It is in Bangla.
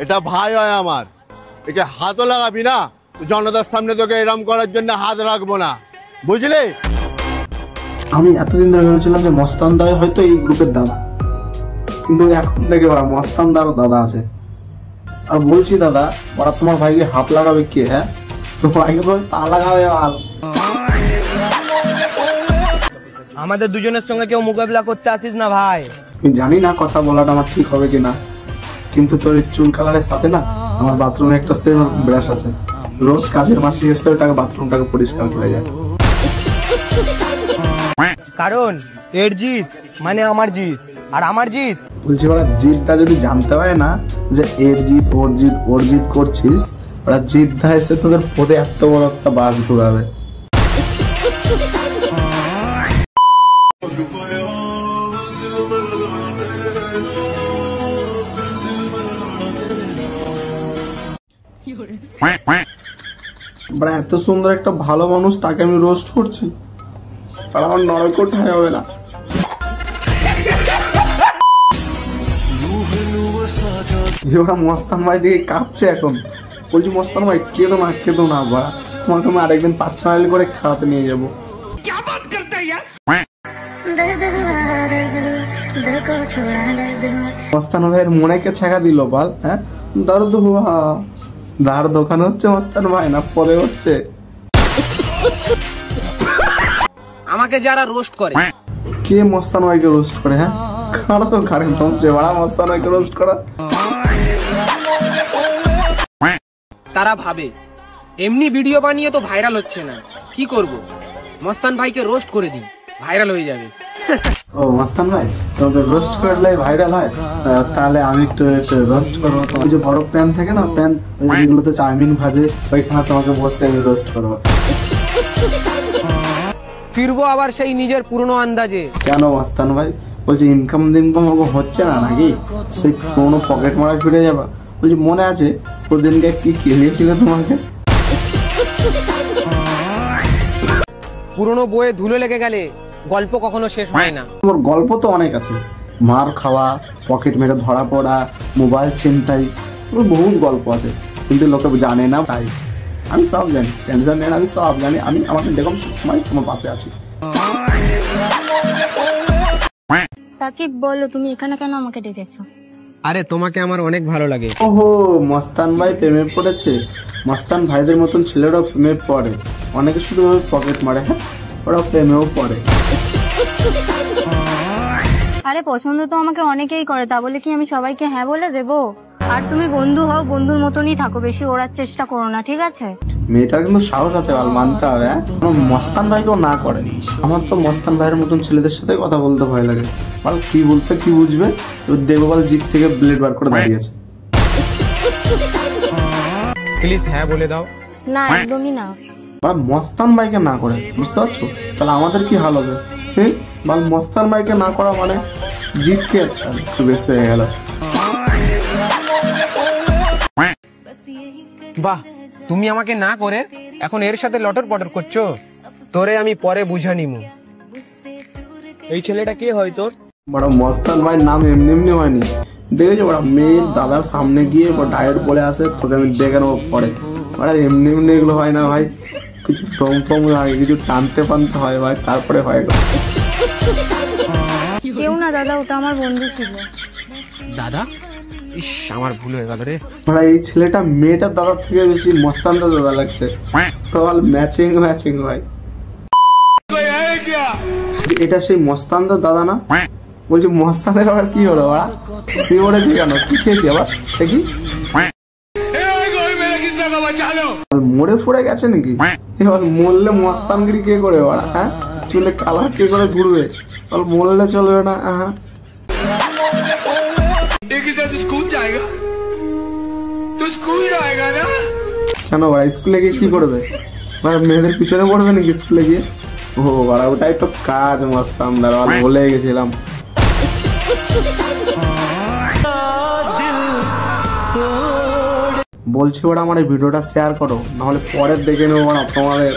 এটা ভাই হয় আমার, একে হাতও লাগাবি না। জনতার সামনে তোকে এরম করার জন্য হাত রাখবো না, বুঝলি? আমি এতদিন ধরে ভেবেছিলাম যে মস্তান দাই হয়তো এই গ্রুপের দাদা, কিন্তু এখন দেখে ওরা মস্তান দার দাদা আছে। আর বলছি দাদা, ওরা তোমার ভাইকে হাত লাগাবে কে? হ্যাঁ, তোমার ভাইকে তো তা লাগাবে। আর আমাদের দুজনের সঙ্গে কেউ মোকাবিলা করতে আসিস না ভাই। আমি জানি না কথা বলাটা আমার ঠিক হবে কিনা, কিন্তু তোর চুল কালারের সাথে না আমার বাথরুমে একটা সেম ব্রাশ আছে। রোজ কাজের মাসে এসে ওটাকে বাথরুমটাকে পরিষ্কার করে যায়। কারণ এর জিত মানে আমার জিত, আর আমার জিত। বলছি ওরা জিতটা যদি জানতে পারে না যে এর জিত ওর জিত ওর জিত করছিস, ওরা জিতটা এসে তোদের পদে এত বড় একটা বাস ঢুকাবে। এত সুন্দর একটা ভালো মানুষ, তাকে আমি রোস্ট করছি, আর আমার নরকও ঠাই হবে না। ওরা মস্তান ভাই দিকে কাঁপছে এখন। বলছি মস্তান ভাই কেঁদো না বড়া, তোমাকে আমি আরেকদিন পার্সোনালি করে খাওয়াতে নিয়ে যাবো। মস্তান ভাইয়ের মনে কে ছাকা দিল বল? হ্যাঁ, দর্দ হুয়া দাঁড় দোকান হচ্ছে মস্তান ভাই, না পরে হচ্ছে? আমাকে যারা রোস্ট করে, কে মস্তান ভাইকে রোস্ট করে? হ্যাঁ, খাড়া তো খাড়ে জমছে বড়া মস্তান ভাইকে রোস্ট করা। তারা ভাবে এমনি ভিডিও বানিয়ে তো ভাইরাল হচ্ছে না, কি করব? মস্তান ভাইকে রোস্ট করে দিই, ভাইরাল হয়ে যাবে। ও মস্তান ভাই, তবে রোস্ট করলে ভাইরাল হয়, তাহলে আমি একটু রোস্ট করবো। তোমার যে বড় প্যান থাকে না, প্যান যেগুলোতে চাউমিন ভাজে, ওইখানে তোমাকে বসে আমি রোস্ট করবো। ফিরবো আবার সেই নিজের পুরনো আন্দাজে। কেন মস্তান ভাই? বলছি ইনকাম হচ্ছে না নাকি? সেই পুরোনো পকেট মারা ফিরে যাবা? বলছি মনে আছে ওদিনকে কি খেলিয়েছিল তোমাকে? পুরনো বইয়ে ধুলো লেগে গেলে গল্প কখনো শেষ হয় না। তোমার গল্প তো অনেক আছে, মার খাওয়া, পকেট মেরে ধরা পড়া, মোবাইল ছিনতাই, বহুত গল্প আছে, কিন্তু লোকে জানে না। তাই আমি সব জানি, টেনশন নেই, আমি সব জানি। আমি আমাকে দেখুন সময় তোমার পাশে আছি। সাকিব বলো, তুমি এখানে কেন আমাকে ডেকেছো? আরে তোমাকে আমার অনেক ভালো লাগে। ওহো, মস্তান ভাই প্রেমে পড়েছে। মস্তান ভাইদের মতন ছেলেরাও প্রেমে পড়ে, অনেকে শুধু পকেট মারে, হ্যাঁ ওরাও প্রেমেও পড়ে। আরে পছন্দ তো আমাকে অনেকেই করে, তা বলে কি আমি সবাইকে হ্যাঁ বলে দেবো? আর তুমি বন্ধু হও, বন্ধুর মতনই থাকো, বেশি ওড়ার চেষ্টা করো না, ঠিক আছে? মেয়েটার কিন্তু সাহস আছে, মানতে হবে। মস্তান ভাইকেও না করে। আমার তো মস্তান ভাইয়ের মতন ছেলেদের সাথে কথা বলতে ভয় লাগে। বল কি বলতে কি বুঝবে? দেখবো বল জিপ থেকে ব্লেড বার করে দাঁড়িয়েছে। প্লিজ হ্যাঁ বলে দাও। না, একদমই না। মস্তান ভাইকে না করে, বুঝতে পারছো? তাহলে আমাদের কি হাল হবে? হ্যাঁ, বল মস্তান ভাইকে না করা মানে জিতকে একটু বেশি হয়ে গেল। বাহ, তুমি আমাকে না করে এখন এর সাথে লটর পটর করছো। তোরে আমি পরে বুঝা নিমু। এই ছেলেটা কে হয় তোর? বড় মস্তান ভাইয়ের নাম এমনি এমনি হয়নি, দেখেছো? বড় মেয়ের দাদার সামনে গিয়ে ডায়েট বলে আসে, তোকে আমি দেখে নেবো পরে। বড় এমনি এমনি এগুলো হয় না ভাই, কিছু টম টম লাগে, কিছু টানতে পানতে হয় ভাই, তারপরে হয়। কেউ না দাদা, ওটা আমার বন্ধু ছিল। দাদা? ইস, আমার ভুল হয়ে গেল রে। বড় এই ছেলেটা মেয়েটার দাদার থেকে বেশি মস্তানদার দাদা লাগছে। ম্যাচিং ম্যাচিং ভাই। এটা সেই মস্তানদার দাদা না? বলছি মস্তানের আবার কি হলো? ওরা সে ওরেছে কেন? কি খেয়েছে আবার? সে কি মরে পড়ে গেছে নাকি? এবার মরলে মস্তানগিরি কে করে ওরা? হ্যাঁ, চুলে কালার কে করে ঘুরবে? মরলে চলবে না। হ্যাঁ, কেন ওরা স্কুলে গিয়ে কি করবে? মেয়েদের পিছনে পড়বে নাকি স্কুলে গিয়ে? ও ওরা ওটাই তো কাজ মস্তানদার, বলে গেছিলাম। বলছি ওরা আমার এই ভিডিওটা শেয়ার করো, নাহলে পরে দেখে নেবো তোমাদের।